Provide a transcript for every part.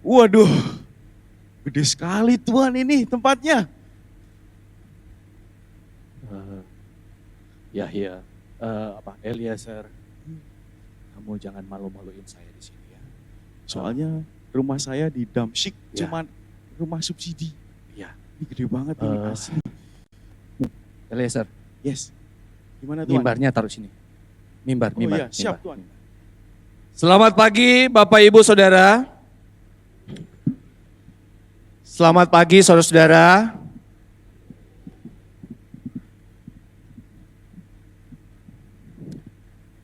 Waduh, gede sekali Tuhan ini tempatnya. Yahya, Eliezer, kamu jangan malu-maluin saya di sini ya. Soalnya rumah saya di Damsyik, Ya. cuman rumah subsidi. Ya, Ini gede banget ini asli. Eliezer, Yes. Gimana Tuhan? mimbarnya taruh sini. Mimbar, Oh mimbar. iya, siap mimbar. Tuhan. Selamat pagi Bapak Ibu Saudara. Selamat pagi saudara-saudara.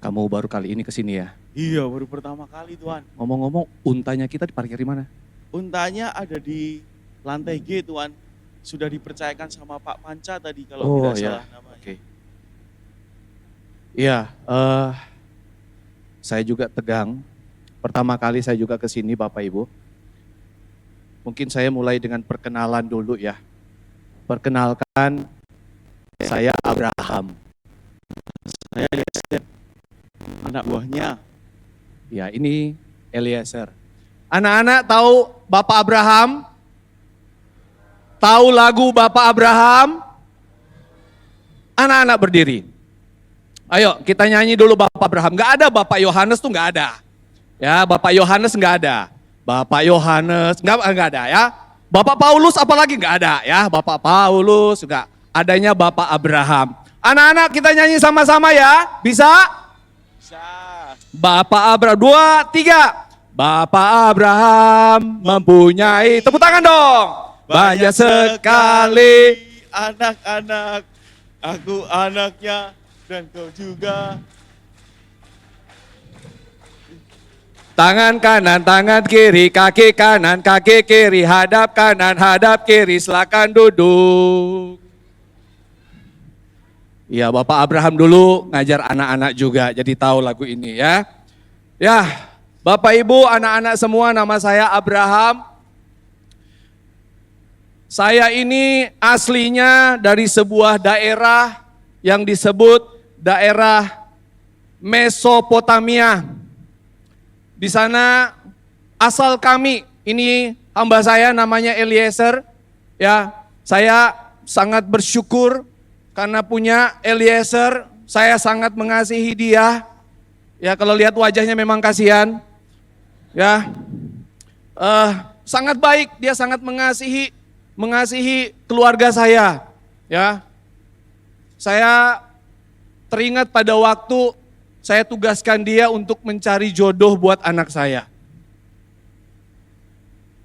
Kamu baru kali ini kesini ya? Iya, baru pertama kali Tuhan. Ngomong-ngomong, untanya kita diparkir di mana? Untanya ada di lantai G Tuhan. Sudah dipercayakan sama Pak Panca tadi kalau tidak salah namanya. Oke. Iya, saya juga tegang. Pertama kali saya juga kesini Bapak Ibu. Mungkin saya mulai dengan perkenalan dulu ya. Perkenalkan, saya Abraham. Saya Eliezer, anak buahnya. Ya, ini Eliezer. Anak-anak tahu Bapak Abraham? Tahu lagu Bapak Abraham? Anak-anak berdiri. Ayo kita nyanyi dulu Bapak Abraham. Gak ada Bapak Yohanes tuh gak ada. Ya, Bapak Yohanes gak ada. Bapak Yohanes nggak ada ya. Bapak Paulus apalagi nggak ada ya. Bapak Paulus juga adanya Bapak Abraham. Anak-anak kita nyanyi sama-sama ya. Bisa? Bisa. Bapak Abraham, 2, 3. Bapak Abraham mempunyai, tepuk tangan dong. Banyak sekali. Anak-anak, aku anaknya dan kau juga. Tangan kanan, tangan kiri, kaki kanan, kaki kiri, hadap kanan, hadap kiri, silakan duduk. Iya, Bapak Abraham dulu ngajar anak-anak juga, jadi tahu lagu ini ya. Ya, Bapak Ibu, anak-anak semua, nama saya Abraham. Saya ini aslinya dari sebuah daerah yang disebut daerah Mesopotamia. Di sana asal kami, ini hamba saya namanya Eliezer. Ya, saya sangat bersyukur karena punya Eliezer. Saya sangat mengasihi dia. Ya, kalau lihat wajahnya memang kasihan. Ya, sangat baik. Dia sangat mengasihi keluarga saya. Ya, saya teringat pada waktu saya tugaskan dia untuk mencari jodoh buat anak saya.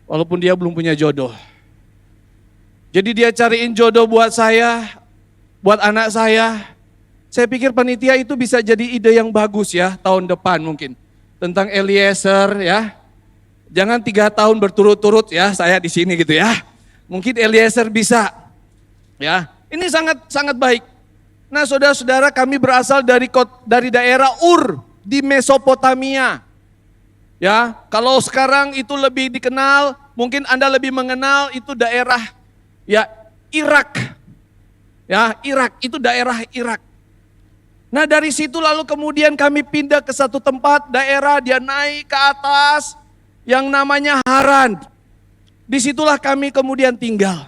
Walaupun dia belum punya jodoh. Jadi dia cariin jodoh buat saya, buat anak saya. Saya pikir panitia itu bisa jadi ide yang bagus ya, tahun depan mungkin. Tentang Eliezer ya. Jangan 3 tahun berturut-turut ya, saya di sini gitu ya. Mungkin Eliezer bisa. Ya, ini sangat baik. Nah saudara-saudara, kami berasal dari daerah Ur di Mesopotamia. Ya, kalau sekarang itu lebih dikenal, mungkin Anda lebih mengenal itu daerah ya Irak. Ya, Irak itu daerah Irak. Nah dari situ lalu kemudian kami pindah ke satu tempat daerah, dia naik ke atas yang namanya Haran. Disitulah kami kemudian tinggal.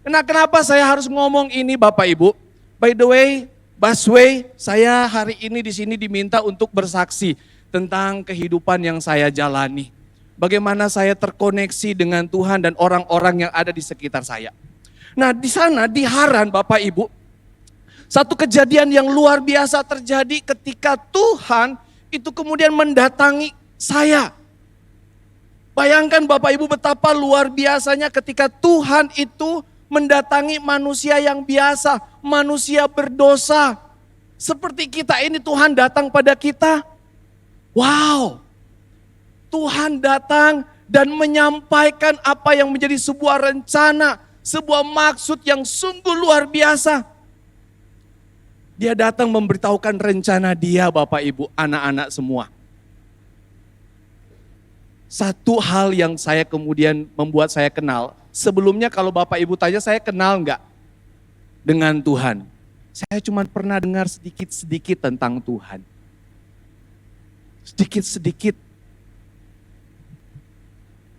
Nah kenapa saya harus ngomong ini Bapak Ibu? By the way, Busway, saya hari ini di sini diminta untuk bersaksi tentang kehidupan yang saya jalani. Bagaimana saya terkoneksi dengan Tuhan dan orang-orang yang ada di sekitar saya. Nah di sana, di Haran Bapak Ibu, satu kejadian yang luar biasa terjadi ketika Tuhan itu kemudian mendatangi saya. Bayangkan Bapak Ibu betapa luar biasanya ketika Tuhan itu mendatangi manusia yang biasa, manusia berdosa. Seperti kita ini Tuhan datang pada kita. Wow, Tuhan datang dan menyampaikan apa yang menjadi sebuah rencana, sebuah maksud yang sungguh luar biasa. Dia datang memberitahukan rencana dia Bapak Ibu, anak-anak semua. Satu hal yang saya kemudian membuat saya kenal, sebelumnya kalau Bapak Ibu tanya saya kenal enggak dengan Tuhan? Saya cuma pernah dengar sedikit-sedikit tentang Tuhan. Sedikit-sedikit.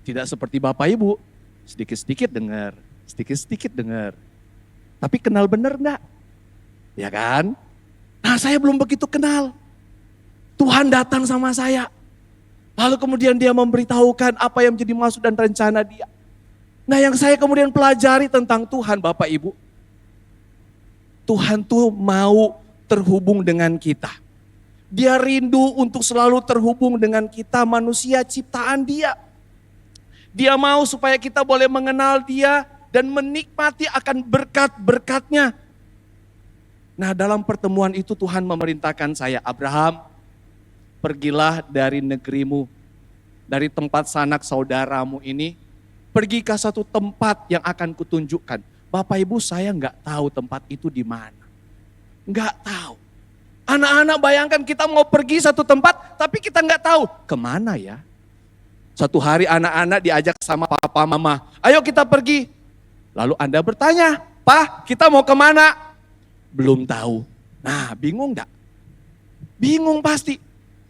Tidak seperti Bapak Ibu, sedikit-sedikit dengar, sedikit-sedikit dengar. Tapi kenal benar enggak? Ya kan? Nah saya belum begitu kenal. Tuhan datang sama saya. Lalu kemudian dia memberitahukan apa yang menjadi maksud dan rencana dia. Nah yang saya kemudian pelajari tentang Tuhan Bapak Ibu. Tuhan tuh mau terhubung dengan kita. Dia rindu untuk selalu terhubung dengan kita, manusia ciptaan dia. Dia mau supaya kita boleh mengenal dia dan menikmati akan berkat-berkatnya. Nah dalam pertemuan itu Tuhan memerintahkan saya, Abraham, pergilah dari negerimu, dari tempat sanak saudaramu ini, pergi ke satu tempat yang akan kutunjukkan. Bapak Ibu saya nggak tahu tempat itu di mana. Nggak tahu. Anak-anak bayangkan kita mau pergi satu tempat, tapi kita nggak tahu kemana ya. Satu hari anak-anak diajak sama papa mama, ayo kita pergi. Lalu Anda bertanya, Pak kita mau kemana? Belum tahu. Nah bingung nggak? Bingung pasti.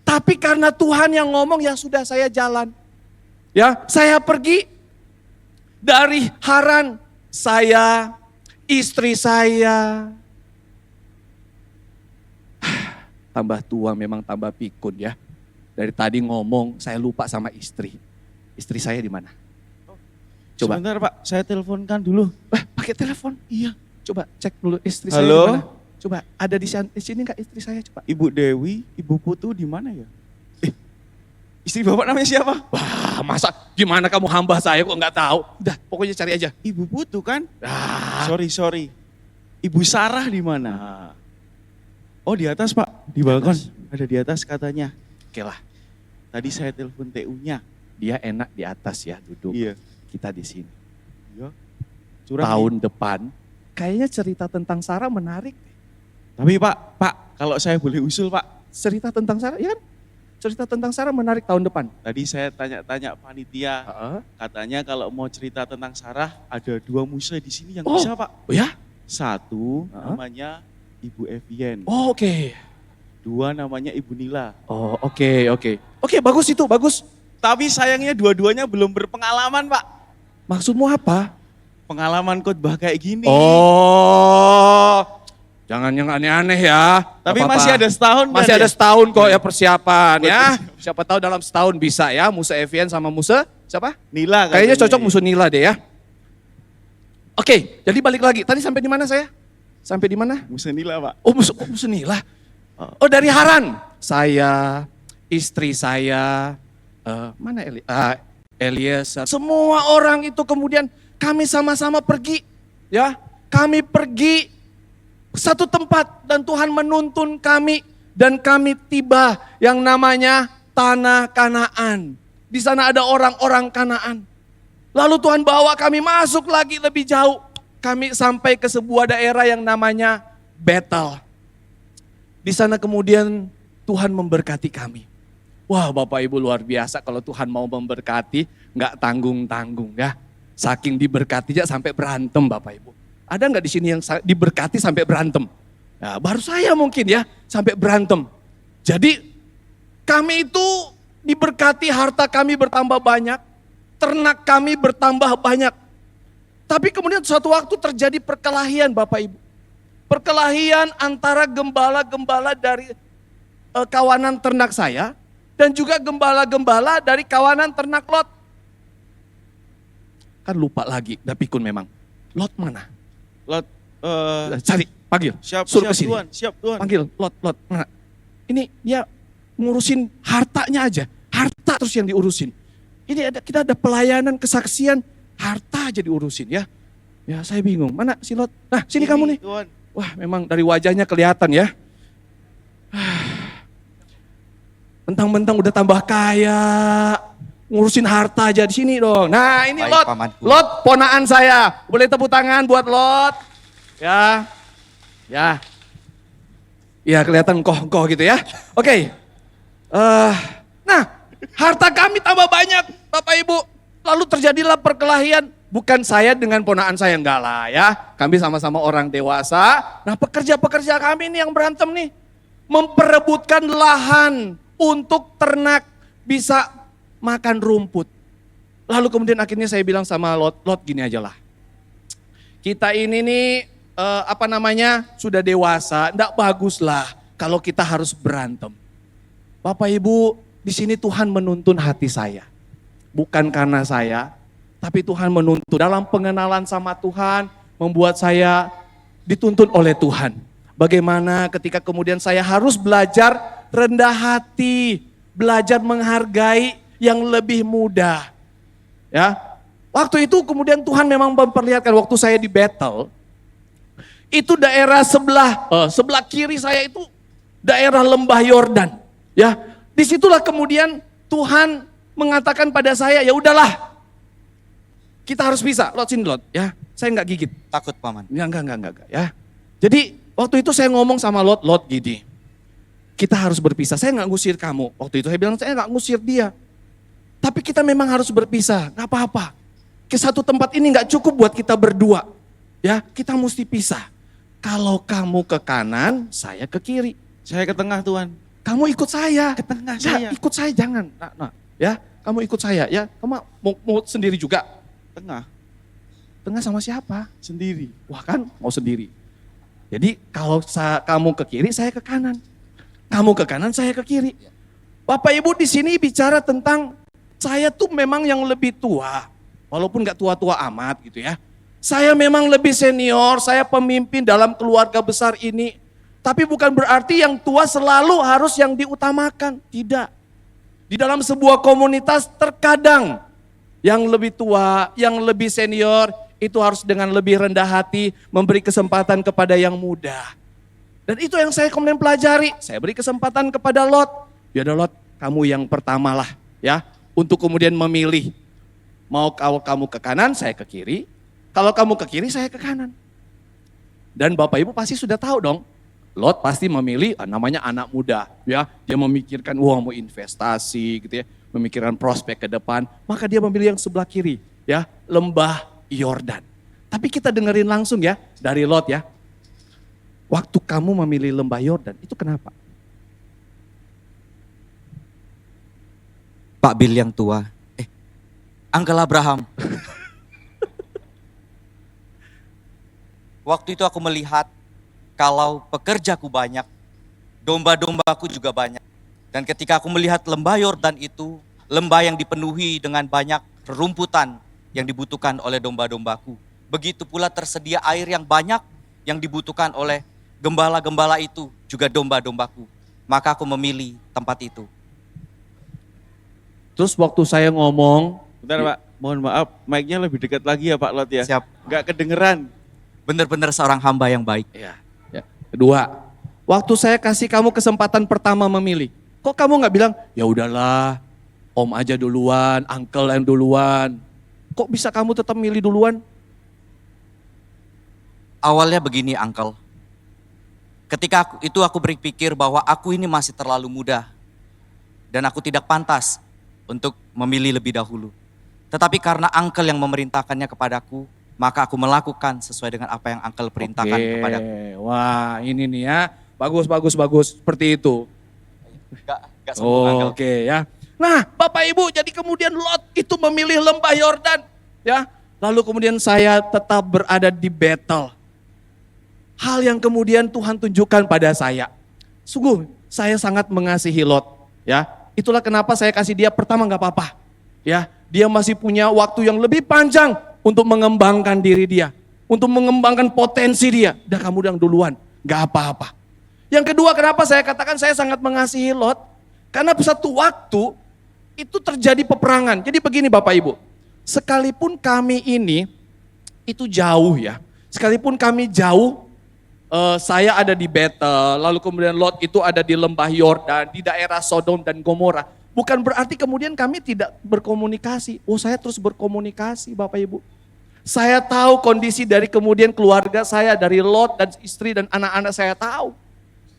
Tapi karena Tuhan yang ngomong ya sudah saya jalan. Ya saya pergi dari Haran. Saya, istri saya. Tambah tua memang tambah pikun ya. Dari tadi ngomong saya lupa sama istri. Istri saya di mana? Coba. Sebentar Pak, saya teleponkan dulu. Pakai telepon? Iya. Coba cek dulu istri saya Halo? di mana. Coba ada di sini enggak istri saya coba. Ibu Dewi, Ibu Putu di mana ya? Istri Bapak namanya siapa? Wah masa gimana kamu hamba saya kok nggak tahu. Udah pokoknya cari aja. Ibu Putu kan? Ah. Sorry. Ibu Sarah di mana? Oh di atas Pak, di balkon. Ada di atas katanya. Oke lah. Tadi saya telepon TU-nya. Dia enak di atas ya duduk. Iya. Kita di sini. Iya. Curang Tahun nih. depan kayaknya cerita tentang Sarah menarik. Tapi Pak, kalau saya boleh usul Pak. Cerita tentang Sarah, ya kan? Cerita tentang Sarah menarik tahun depan. Tadi saya tanya-tanya panitia. Katanya kalau mau cerita tentang Sarah, ada 2 musa di sini yang bisa Pak. Oh ya? Satu namanya Ibu Evien. Oh, oke. 2 namanya Ibu Nila. Oh oke. Oke bagus itu, bagus. Tapi sayangnya dua-duanya belum berpengalaman Pak. Maksudmu apa? Pengalaman khotbah kayak gini. Oh, jangan yang aneh-aneh ya. Tapi Gak apa-apa. masih ada setahun kan Masih ada ya? setahun kok ya persiapan ya. Betul. Siapa tahu dalam setahun bisa ya. Musa Evian sama Musa siapa? Nila Kayaknya katanya cocok ya. Musa Nila deh ya. Oke, jadi balik lagi. Tadi sampai di mana saya? Sampai di mana? Musa Nila Pak. Oh Musa Nila. Oh dari Haran. Saya, istri saya, mana Eliezer. Semua orang itu kemudian kami sama-sama pergi. Ya, kami pergi satu tempat dan Tuhan menuntun kami dan kami tiba yang namanya tanah Kanaan. Di sana ada orang-orang Kanaan. Lalu Tuhan bawa kami masuk lagi lebih jauh. Kami sampai ke sebuah daerah yang namanya Betel. Di sana kemudian Tuhan memberkati kami. Wah Bapak Ibu luar biasa kalau Tuhan mau memberkati nggak tanggung-tanggung ya. Saking diberkatinya sampai berantem Bapak Ibu. Ada nggak di sini yang diberkati sampai berantem? Nah, baru saya mungkin ya sampai berantem. Jadi kami itu diberkati, harta kami bertambah banyak, ternak kami bertambah banyak. Tapi kemudian suatu waktu terjadi perkelahian Bapak Ibu. Perkelahian antara gembala-gembala dari kawanan ternak saya dan juga gembala-gembala dari kawanan ternak Lot. Kan lupa lagi, udah pikun memang. Lot mana? Lot, Cari, panggil. Suruh ke sini. Siap Tuhan. Panggil, Lot. Mana? Ini dia ngurusin hartanya aja. Harta terus yang diurusin. Ini kita ada pelayanan, kesaksian, harta aja diurusin ya. Ya saya bingung, mana si Lot? Nah sini kamu nih. Tuhan. Wah memang dari wajahnya kelihatan ya. Mentang-mentang udah tambah kaya, ngurusin harta aja di sini dong. Nah ini Baik, Lot, pamanku. Lot ponaan saya. Boleh tepuk tangan buat Lot. Ya, ya kelihatan koh gitu ya. Oke. Nah harta kami tambah banyak Bapak Ibu. Lalu terjadilah perkelahian. Bukan saya dengan ponaan saya, enggak lah ya. Kami sama-sama orang dewasa. Nah pekerja-pekerja kami ini yang berantem nih. Memperebutkan lahan untuk ternak bisa makan rumput. Lalu kemudian akhirnya saya bilang sama Lot, gini aja lah. Kita ini nih sudah dewasa, enggak bagus lah kalau kita harus berantem. Bapak Ibu, di sini Tuhan menuntun hati saya. Bukan karena saya, tapi Tuhan menuntun. Dalam pengenalan sama Tuhan, membuat saya dituntun oleh Tuhan. Bagaimana ketika kemudian saya harus belajar rendah hati, belajar menghargai yang lebih muda. Ya, waktu itu kemudian Tuhan memang memperlihatkan waktu saya di Bethel, itu daerah sebelah kiri saya itu daerah lembah Yordan. Ya, disitulah kemudian Tuhan mengatakan pada saya, ya udahlah, kita harus bisa. Lot sini Lot, ya, saya nggak gigit. Takut paman. Ya, enggak, ya. Jadi waktu itu saya ngomong sama Lot gini, kita harus berpisah. Saya nggak ngusir kamu. Waktu itu saya bilang saya nggak ngusir dia. Tapi kita memang harus berpisah, nggak apa-apa. Ke satu tempat ini nggak cukup buat kita berdua. Ya, kita mesti pisah. Kalau kamu ke kanan, saya ke kiri. Saya ke tengah Tuhan. Kamu ikut saya. Ke tengah Ya, saya. ikut saya jangan. Ya, kamu ikut saya. Ya, kamu mau sendiri juga. Tengah. Tengah sama siapa? Sendiri. Wah kan, mau sendiri. Jadi kalau kamu ke kiri, saya ke kanan. Kamu ke kanan, saya ke kiri. Bapak Ibu di sini bicara tentang saya tuh memang yang lebih tua, walaupun gak tua-tua amat gitu ya. Saya memang lebih senior, saya pemimpin dalam keluarga besar ini. Tapi bukan berarti yang tua selalu harus yang diutamakan, tidak. Di dalam sebuah komunitas terkadang yang lebih tua, yang lebih senior, itu harus dengan lebih rendah hati memberi kesempatan kepada yang muda. Dan itu yang saya kemudian pelajari, saya beri kesempatan kepada Lot. Ya udah Lot, kamu yang pertamalah ya. Untuk kemudian memilih, mau kalau kamu ke kanan, saya ke kiri. Kalau kamu ke kiri, saya ke kanan. Dan Bapak Ibu pasti sudah tahu dong, Lot pasti memilih namanya anak muda. Ya, dia memikirkan mau investasi gitu ya, memikirkan prospek ke depan. Maka dia memilih yang sebelah kiri, ya, lembah Yordan. Tapi kita dengerin langsung ya dari Lot ya. Waktu kamu memilih lembah Yordan, itu kenapa? Pak Bill yang tua. Uncle Abraham. Waktu itu aku melihat kalau pekerjaku banyak, domba-dombaku juga banyak. Dan ketika aku melihat lembah Yordan itu, lembah yang dipenuhi dengan banyak rerumputan yang dibutuhkan oleh domba-dombaku. Begitu pula tersedia air yang banyak yang dibutuhkan oleh gembala-gembala itu, juga domba-dombaku. Maka aku memilih tempat itu. Terus waktu saya ngomong, Bentar Pak, mohon maaf, mic-nya lebih dekat lagi ya Pak Lot ya. Siap. Nggak kedengeran. Benar-benar seorang hamba yang baik. ya. Kedua, waktu saya kasih kamu kesempatan pertama memilih, kok kamu nggak bilang, ya udahlah, om aja duluan, uncle yang duluan. Kok bisa kamu tetap milih duluan? Awalnya begini, Uncle. Ketika aku berpikir bahwa aku ini masih terlalu muda dan aku tidak pantas untuk memilih lebih dahulu. Tetapi karena Uncle yang memerintahkannya kepadaku, maka aku melakukan sesuai dengan apa yang Uncle perintahkan kepadaku. Wah ini nih ya, bagus, seperti itu. Gak sempurna, Uncle. Oke ya. Nah Bapak Ibu, jadi kemudian Lot itu memilih lembah Yordan. Ya, lalu kemudian saya tetap berada di Bethel. Hal yang kemudian Tuhan tunjukkan pada saya. Sungguh saya sangat mengasihi Lot. Ya, itulah kenapa saya kasih dia pertama nggak apa-apa. Ya, dia masih punya waktu yang lebih panjang untuk mengembangkan diri dia, untuk mengembangkan potensi dia. Dan kamu yang duluan, nggak apa-apa. Yang kedua, kenapa saya katakan saya sangat mengasihi Lot? Karena satu waktu itu terjadi peperangan. Jadi begini Bapak Ibu, sekalipun kami ini itu jauh ya, sekalipun kami jauh. Saya ada di Bethel, lalu kemudian Lot itu ada di lembah Yordan, di daerah Sodom dan Gomora. Bukan berarti kemudian kami tidak berkomunikasi. Saya terus berkomunikasi Bapak Ibu. Saya tahu kondisi dari kemudian keluarga saya, dari Lot dan istri dan anak-anak saya tahu.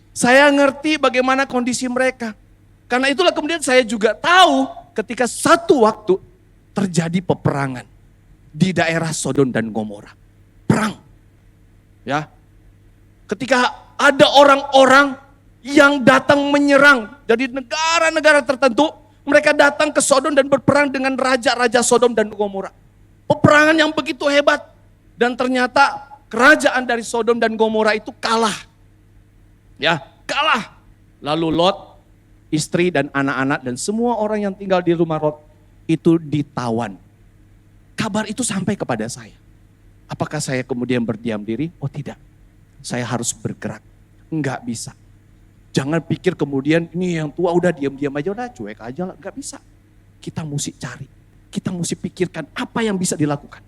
Saya ngerti bagaimana kondisi mereka. Karena itulah kemudian saya juga tahu ketika satu waktu terjadi peperangan di daerah Sodom dan Gomora. Perang. Ya. Ketika ada orang-orang yang datang menyerang dari negara-negara tertentu, Mereka datang ke Sodom dan berperang dengan raja-raja Sodom dan Gomora. Peperangan yang begitu hebat. Dan ternyata kerajaan dari Sodom dan Gomora itu kalah. Ya, kalah. Lalu Lot, istri dan anak-anak dan semua orang yang tinggal di rumah Lot itu ditawan. Kabar itu sampai kepada saya. Apakah saya kemudian berdiam diri? Oh tidak. Saya harus bergerak. Enggak bisa. Jangan pikir kemudian ini yang tua udah diam-diam aja, udah cuek aja lah. Enggak bisa. Kita mesti cari. Kita mesti pikirkan apa yang bisa dilakukan.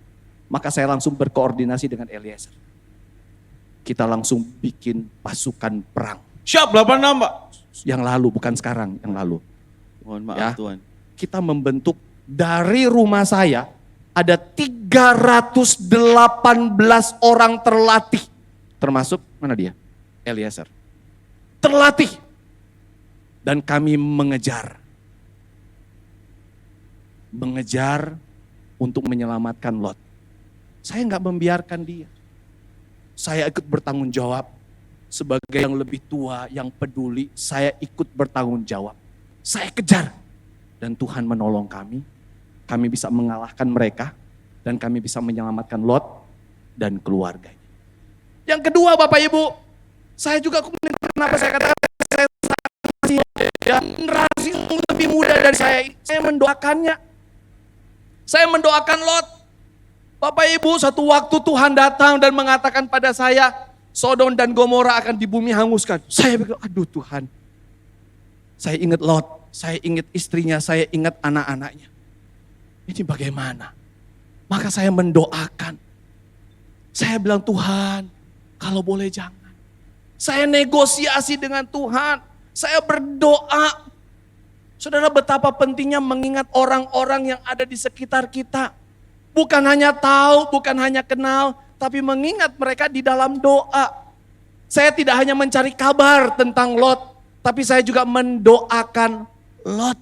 Maka saya langsung berkoordinasi dengan Eliezer. Kita langsung bikin pasukan perang. Siap 86 Pak. Yang lalu, bukan sekarang, yang lalu. Mohon maaf Ya. Tuhan. Kita membentuk dari rumah saya ada 318 orang terlatih. Termasuk, mana dia? Eliezer. Terlatih. Dan kami mengejar. Mengejar untuk menyelamatkan Lot. Saya nggak membiarkan dia. Saya ikut bertanggung jawab. Sebagai yang lebih tua, yang peduli, saya ikut bertanggung jawab. Saya kejar. Dan Tuhan menolong kami. Kami bisa mengalahkan mereka. Dan kami bisa menyelamatkan Lot dan keluarganya. Yang kedua Bapak Ibu, saya juga kenapa saya katakan saya masih generasi yang lebih muda dari saya. Saya mendoakannya. Saya mendoakan Lot. Bapak Ibu, satu waktu Tuhan datang dan mengatakan pada saya, Sodom dan Gomora akan di bumi hanguskan. Saya bilang, aduh Tuhan. Saya ingat Lot, saya ingat istrinya, saya ingat anak-anaknya. Ini bagaimana? Maka saya mendoakan. Saya bilang, Tuhan, kalau boleh jangan. Saya negosiasi dengan Tuhan. Saya berdoa. Saudara, betapa pentingnya mengingat orang-orang yang ada di sekitar kita. Bukan hanya tahu, bukan hanya kenal, tapi mengingat mereka di dalam doa. Saya tidak hanya mencari kabar tentang Lot, tapi saya juga mendoakan Lot.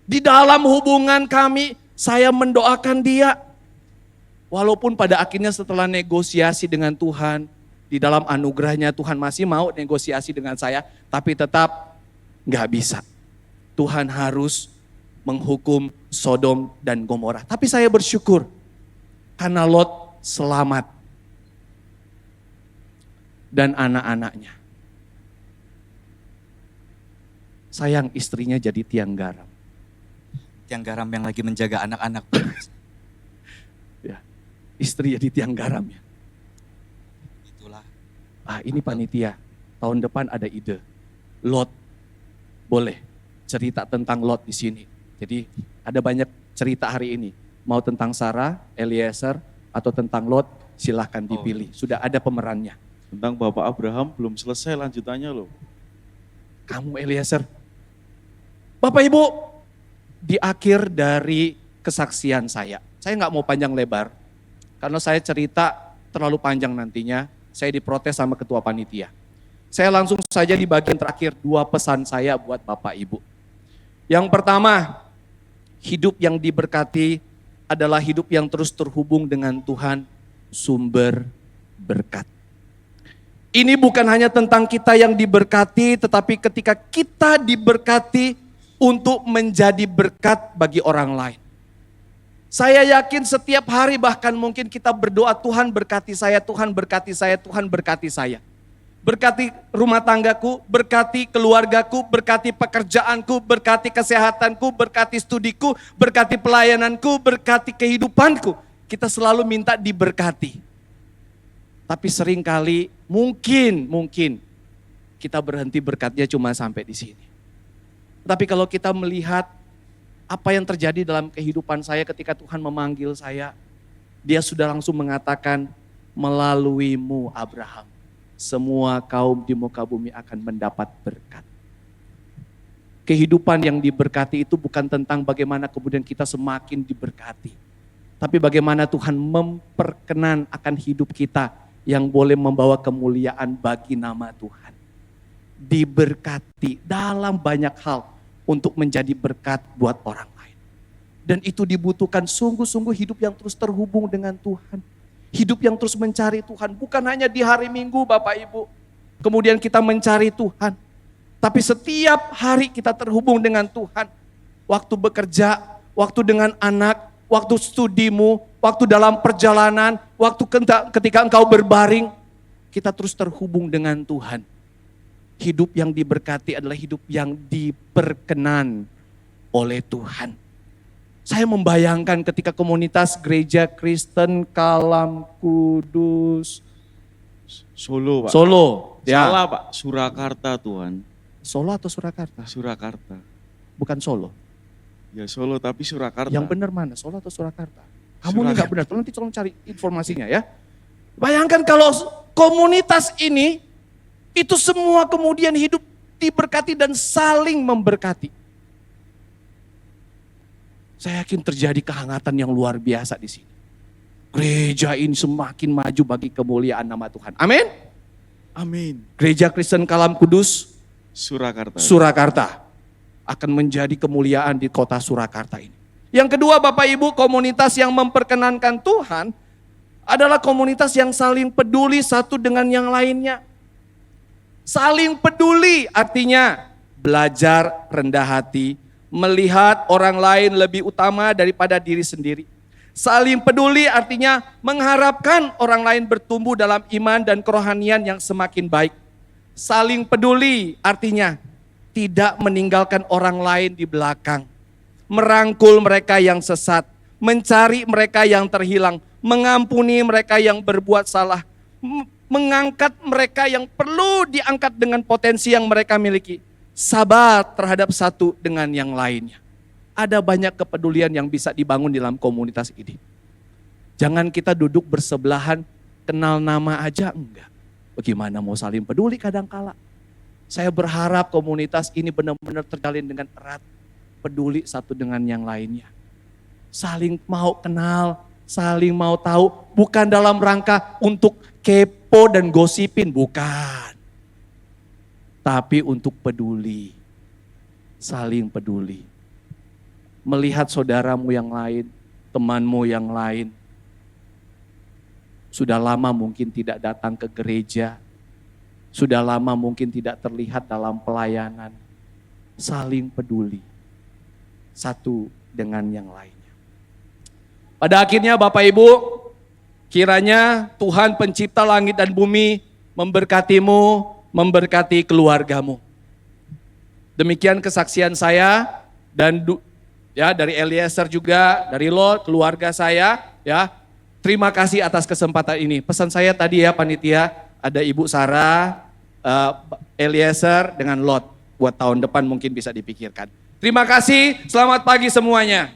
Di dalam hubungan kami, saya mendoakan dia. Walaupun pada akhirnya setelah negosiasi dengan Tuhan, di dalam anugerahnya Tuhan masih mau negosiasi dengan saya, tapi tetap gak bisa. Tuhan harus menghukum Sodom dan Gomora. Tapi saya bersyukur karena Lot selamat dan anak-anaknya. Sayang istrinya jadi tiang garam. Tiang garam yang lagi menjaga anak-anak. Ya, istri jadi tiang garam ya. Itulah. Ini panitia, tahun depan ada ide. Lot, boleh cerita tentang Lot di sini. Jadi ada banyak cerita hari ini. Mau tentang Sarah, Eliezer, atau tentang Lot, silahkan dipilih. Sudah ada pemerannya. Tentang Bapak Abraham belum selesai lanjutannya loh. Kamu Eliezer. Bapak Ibu, di akhir dari kesaksian saya nggak mau panjang lebar. Karena saya cerita terlalu panjang nantinya, saya diprotes sama ketua panitia. Saya langsung saja di bagian terakhir, 2 pesan saya buat Bapak Ibu. Yang pertama, hidup yang diberkati adalah hidup yang terus terhubung dengan Tuhan, sumber berkat. Ini bukan hanya tentang kita yang diberkati, tetapi ketika kita diberkati untuk menjadi berkat bagi orang lain. Saya yakin setiap hari bahkan mungkin kita berdoa, Tuhan berkati saya, Tuhan berkati saya, Tuhan berkati saya. Berkati rumah tanggaku, berkati keluargaku, berkati pekerjaanku, berkati kesehatanku, berkati studiku, berkati pelayananku, berkati kehidupanku. Kita selalu minta diberkati. Tapi seringkali mungkin kita berhenti berkatnya cuma sampai di sini. Tapi kalau kita melihat apa yang terjadi dalam kehidupan saya ketika Tuhan memanggil saya, dia sudah langsung mengatakan, melaluimu Abraham, semua kaum di muka bumi akan mendapat berkat. Kehidupan yang diberkati itu bukan tentang bagaimana kemudian kita semakin diberkati. Tapi bagaimana Tuhan memperkenan akan hidup kita yang boleh membawa kemuliaan bagi nama Tuhan. Diberkati dalam banyak hal untuk menjadi berkat buat orang lain. Dan itu dibutuhkan sungguh-sungguh hidup yang terus terhubung dengan Tuhan. Hidup yang terus mencari Tuhan, bukan hanya di hari Minggu Bapak Ibu. Kemudian kita mencari Tuhan. Tapi setiap hari kita terhubung dengan Tuhan. Waktu bekerja, waktu dengan anak, waktu studimu, waktu dalam perjalanan, waktu ketika engkau berbaring, kita terus terhubung dengan Tuhan. Hidup yang diberkati adalah hidup yang diperkenan oleh Tuhan. Saya membayangkan ketika komunitas gereja Kristen Kalam Kudus Solo, Pak. Solo, ya. Salah, Pak. Surakarta, Tuhan. Solo atau Surakarta? Surakarta. Bukan Solo. Ya Solo tapi Surakarta. Yang benar mana? Solo atau Surakarta? Kamu ini nggak benar. Nanti tolong cari informasinya ya. Bayangkan kalau komunitas ini itu semua kemudian hidup diberkati dan saling memberkati. Saya yakin terjadi kehangatan yang luar biasa di sini. Gereja ini semakin maju bagi kemuliaan nama Tuhan. Amin. Amin. Gereja Kristen Kalam Kudus Surakarta. Surakarta akan menjadi kemuliaan di kota Surakarta ini. Yang kedua Bapak Ibu, komunitas yang memperkenankan Tuhan adalah komunitas yang saling peduli satu dengan yang lainnya. Saling peduli artinya belajar rendah hati, melihat orang lain lebih utama daripada diri sendiri. Saling peduli artinya mengharapkan orang lain bertumbuh dalam iman dan kerohanian yang semakin baik. Saling peduli artinya tidak meninggalkan orang lain di belakang. Merangkul mereka yang sesat, mencari mereka yang terhilang, mengampuni mereka yang berbuat salah, mengangkat mereka yang perlu diangkat dengan potensi yang mereka miliki. Sabar terhadap satu dengan yang lainnya. Ada banyak kepedulian yang bisa dibangun dalam komunitas ini. Jangan kita duduk bersebelahan, kenal nama aja enggak. Bagaimana mau saling peduli kadangkala. Saya berharap komunitas ini benar-benar terjalin dengan erat. Peduli satu dengan yang lainnya. Saling mau kenal, saling mau tahu. Bukan dalam rangka untuk kepo dan gosipin, bukan. Tapi untuk peduli. Saling peduli. Melihat saudaramu yang lain, temanmu yang lain. Sudah lama mungkin tidak datang ke gereja. Sudah lama mungkin tidak terlihat dalam pelayanan. Saling peduli. Satu dengan yang lainnya. Pada akhirnya Bapak Ibu, kiranya Tuhan pencipta langit dan bumi memberkatimu, memberkati keluargamu. Demikian kesaksian saya dan dari Eliezer juga, dari Lot, keluarga saya ya. Terima kasih atas kesempatan ini. Pesan saya tadi ya panitia, ada Ibu Sarah, Eliezer dengan Lot. Buat tahun depan mungkin bisa dipikirkan. Terima kasih, selamat pagi semuanya.